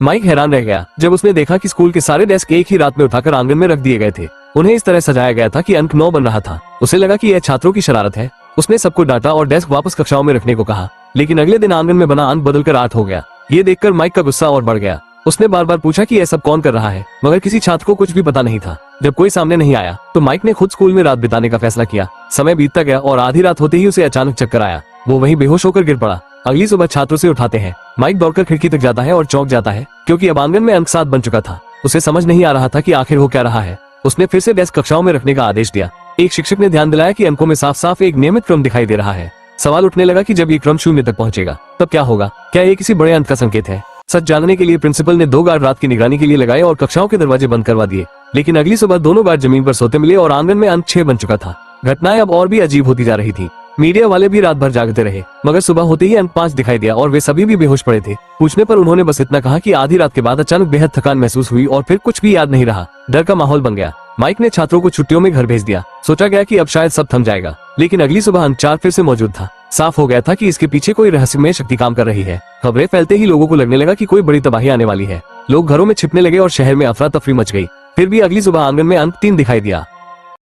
Mic हैरान रह गया जब उसने देखा कि स्कूल के सारे डेस्क एक ही रात में उठाकर आंगन में रख दिए गए थे। उन्हें इस तरह सजाया गया था कि अंक 9 बन रहा था। उसे लगा कि यह छात्रों की शरारत है। उसने सबको डांटा और डेस्क वापस कक्षाओं में रखने को कहा, लेकिन अगले दिन आंगन में बना अंक बदलकर 8 हो गया। ये देखकर माइक का गुस्सा और बढ़ गया। उसने बार बार पूछा कि यह सब कौन कर रहा है, मगर किसी छात्र को कुछ भी पता नहीं था। जब कोई सामने नहीं आया तो माइक ने खुद स्कूल में रात बिताने का फैसला किया। समय बीतता गया और आधी रात होते ही उसे अचानक चक्कर आया। वो वहीं बेहोश होकर गिर पड़ा। अगली सुबह छात्रों से उठाते हैं। माइक दौड़कर खिड़की तक जाता है और चौंक जाता है, क्योंकि अब आंगन में अंक 7 बन चुका था। उसे समझ नहीं आ रहा था कि आखिर हो क्या रहा है। उसने फिर से डेस्क कक्षाओं में रखने का आदेश दिया। एक शिक्षक ने ध्यान दिलाया कि अंकों में साफ साफ एक नियमित क्रम दिखाई दे रहा है। सवाल उठने लगा कि जब ये क्रम 0 तक पहुंचेगा तब क्या होगा? क्या ये किसी बड़े अंत का संकेत है? सच जानने के लिए प्रिंसिपल ने 2 गार्ड रात की निगरानी के लिए लगाए और कक्षाओं के दरवाजे बंद करवा दिए। लेकिन अगली सुबह दोनों गार्ड जमीन पर सोते मिले और आंगन में अंक 6 बन चुका था। घटनाएं अब और भी अजीब होती जा रही थी। मीडिया वाले भी रात भर जागते रहे, मगर सुबह होते ही अंक 5 दिखाई दिया और वे सभी भी बेहोश पड़े थे। पूछने पर उन्होंने बस इतना कहा कि आधी रात के बाद अचानक बेहद थकान महसूस हुई और फिर कुछ भी याद नहीं रहा। डर का माहौल बन गया। माइक ने छात्रों को छुट्टियों में घर भेज दिया। सोचा गया कि अब शायद सब थम जाएगा, लेकिन अगली सुबह अंक 4 फिर से मौजूद था। साफ हो गया था कि इसके पीछे कोई रहस्यमय शक्ति काम कर रही है। खबरें फैलते ही लोगों को लगने लगा कि कोई बड़ी तबाही आने वाली है। लोग घरों में छिपने लगे और शहर में अफरा तफरी मच गई। फिर भी अगली सुबह आंगन में अंक 3 दिखाई दिया।